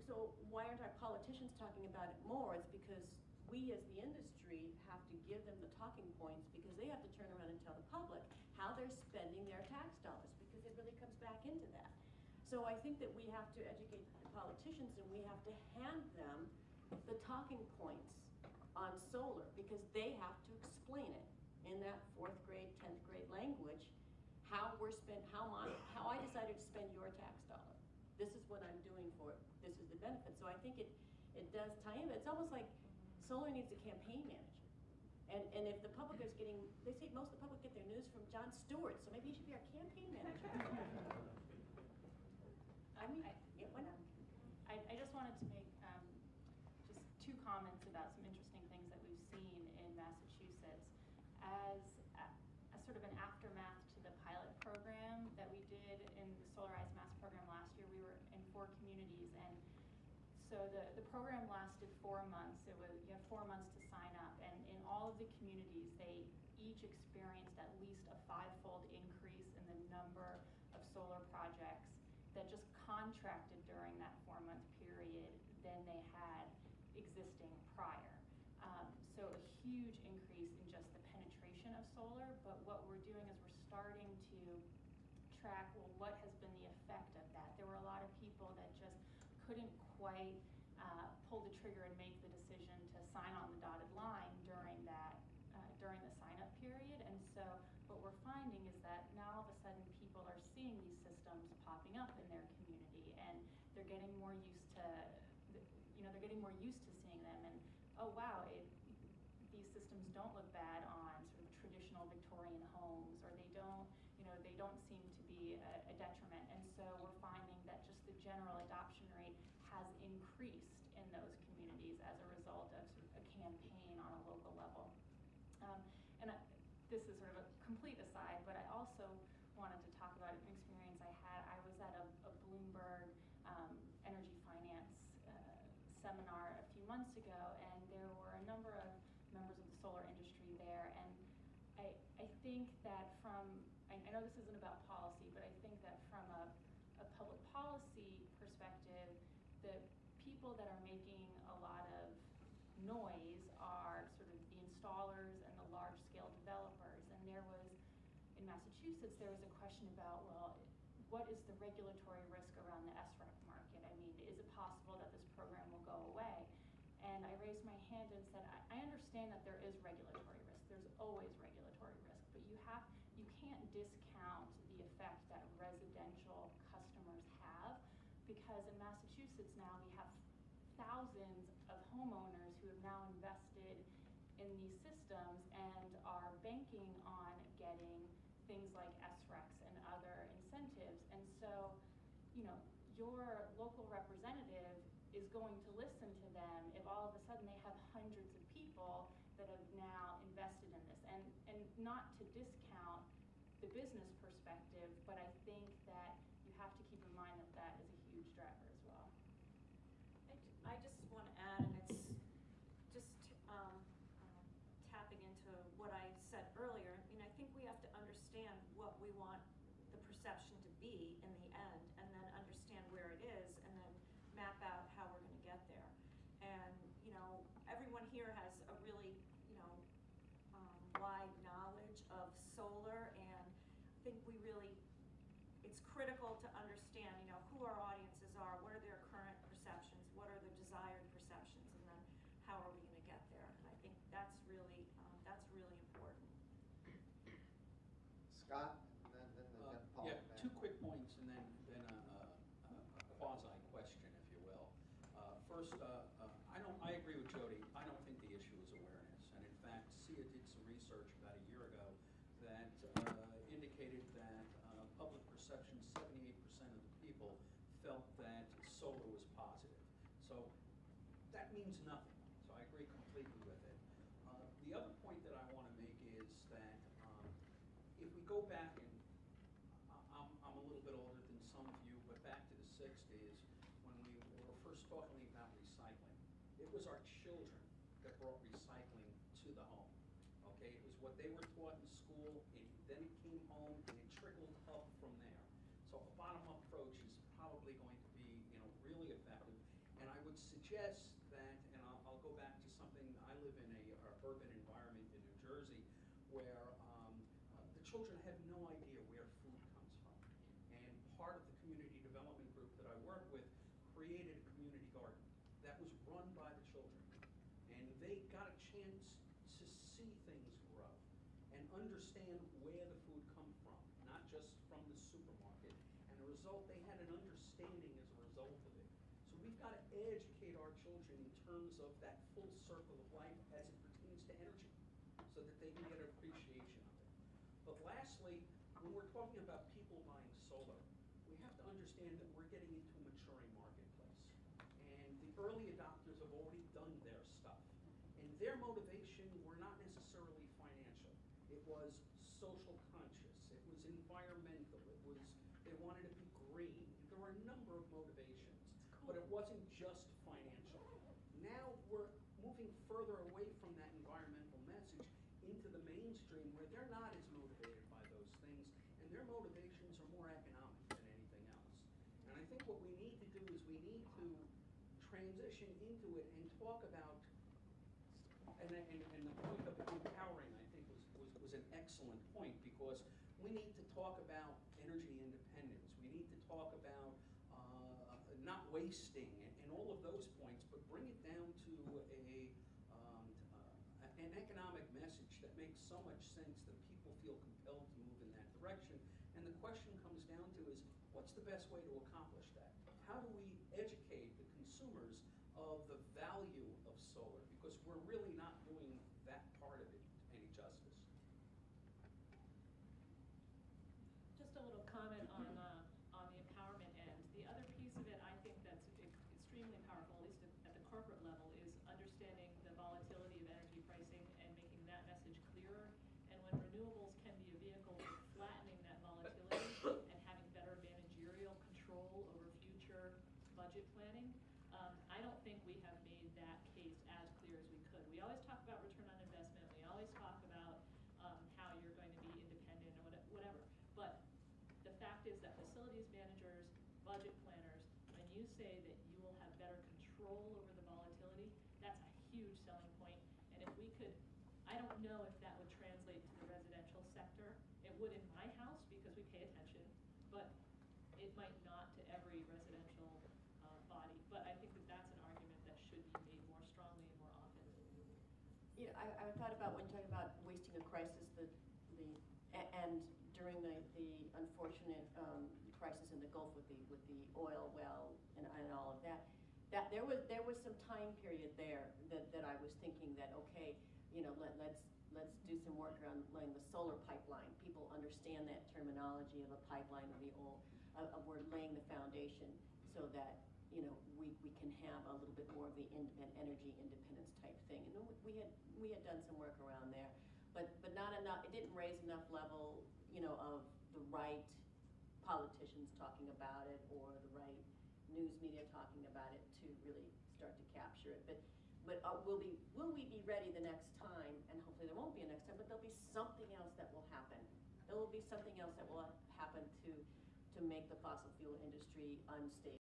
So why aren't our politicians talking about it more? It's because we as the industry have to give them the talking points, because they have to turn around and tell the public how they're spending their tax dollars, because it really comes back into that. So I think that we have to educate the politicians, and we have to hand them the talking points on solar, because they have to explain it in that 4th grade, 10th grade language, how I decided to spend your tax dollar. This is what I'm doing for it. This is the benefit. So I think it does tie in. It's almost like solar needs a campaign manager. And if the public is getting, they say most of the public get their news from Jon Stewart, so maybe he should be our campaign manager. I mean, yeah, why not? I just wanted to make just 2 comments about some interesting things that we've seen in Massachusetts. As sort of an aftermath to the pilot program that we did in the Solarized Mass program last year, we were in 4 communities, and so the program lasted 4 months. You have 4 months to sign up, and in all of the communities, they each experienced at least a 5-fold increase in the number of solar projects that just contracted during that 4-month period than they had existing prior. So a huge increase in just the penetration of solar, but what we're doing is we're starting to track, well, what has been the effect of that? There were a lot of people that just couldn't quite pull the trigger and make the decision to sign on the dotted line during that during the sign-up period. And so what we're finding is that now all of a sudden people are seeing these systems popping up in their community, and they're getting more used to, they're getting more used to seeing them, and oh wow, these systems don't look bad on sort of traditional Victorian homes, or they don't seem to be a detriment. And so we're finding that just the general adoption rate has increased in those communities as a result of sort of a campaign on a local level. This is sort of a complete aside, but I also wanted to talk about an experience I had. I was at a Bloomberg energy finance seminar a few months ago, and there were a number of members of the solar industry there, and I think that I know this isn't about policy, but I think that from a public policy perspective, the people that are making a lot of noise are sort of the installers and the large-scale developers. And in Massachusetts, there was a question about, well, what is the regulatory risk around the SREC market? I mean, is it possible that this program will go away? And I raised my hand and said, I understand that there is regulatory risk. There's always regulatory risk, but you can't discount the effect that residential customers have, because in Massachusetts now we have thousands of homeowners who have now invested in these systems and are banking on getting things like SRECs and other incentives. And so, your local representative is going to listen to them if all of a sudden they have hundreds of people that have now invested in this. And not to discount the business perspective, but I think that you have to keep in mind that that is a huge driver as well. I just want to add, and it's just tapping into what I said earlier. I mean, I think we have to understand what we want the perception to be in the end, and then understand where it is, and then map out how we're going to get there. And everyone here has a really wide knowledge of solar, and I think it's critical to understand, who our audiences are, what are their current perceptions, what are the desired perceptions, and then how are we going to get there? And I think that's really important. Scott, and then Paul. Yeah, 2 quick points, and then a quasi question, if you will. First, I agree with Jody. I don't think the issue is awareness, and in fact, SIA did some research about a year ago that indicated that public perception, 78% of the people felt that solar was positive. So that means nothing. So I agree completely with it. The other point that I want to make is that if we go back, and I'm a little bit older than some of you, but back to the 60s when we were first talking about recycling, it was our children that brought recycling to the home. Okay, it was what they were taught in school, then it came home, and it trickled up from there. So a bottom-up approach is probably going to be, really effective. would suggest that, and I'll go back to something, I live in a urban environment in New Jersey where the children have no idea where food comes from. And part of the community development group that I work with created a community garden that was run by the children. And they got a chance to see things grow and understand where the food comes from, not just from the supermarket. And the result, they had an understanding as a result of it. So we've got to educate our children in terms of that full circle of life as it pertains to energy, so that they can get an appreciation of it. But lastly, when we're talking about people buying solar, we have to understand that we're getting into a maturing marketplace. And the early adopters have already done their stuff. And their motivation were not necessarily financial. It was social conscious. It was environmental. It was, they wanted to be green. There were a number of motivations, but it wasn't just financial. Now we're moving further away from that environmental message into the mainstream where they're not as motivated by those things, and their motivations are more economic than anything else. And I think what we need to do is we need to transition into it and talk about, and the point of empowering, I think, was an excellent point, because we need to talk about energy independence. We need to talk about not wasting and all of those points, but bring it down to an economic message that makes so much sense that people feel compelled to move in that direction. And the question comes down to is, what's the best way to accomplish that? How do we educate the consumers of the value of solar? Because we're really not doing that part of it any justice. Just a little comment on the empowerment end. The other piece of it, I think that's extremely powerful, at least at the corporate level, is understanding the volatility of energy pricing and making that message clearer. And when renewables can be a vehicle for flattening that volatility and having better managerial control over future budget planning, I don't think we have made that case as clear as we could. We always talk about return on investment. We always talk about how you're going to be independent or whatever. But the fact is that facilities managers, budget planners, when you say that you will have better control over the volatility, that's a huge selling point. And if we could, I don't know if that would translate to the residential sector. It would in my house because we pay attention, but it might not to every residential body. But I think that that's an argument that should be made more strongly and more often. You know, I thought about when talking about wasting a crisis, and during the unfortunate crisis in the Gulf with the oil well and all of that there was some time period there that I was thinking that, okay, you know, let's do some work around laying the solar pipeline. People understand that terminology of a pipeline of the oil, of we're laying the foundation so that, you know, we can have a little bit more of the energy independence type thing. And we had done some work around there, but not enough. It didn't raise enough level, you know, of the right politicians talking about it or the right news media talking about it to really start to capture it. But will we be ready the next time? And hopefully there won't be a next time, but there'll be something else that will happen. There will be something else that will happen to make the fossil fuel industry unstable.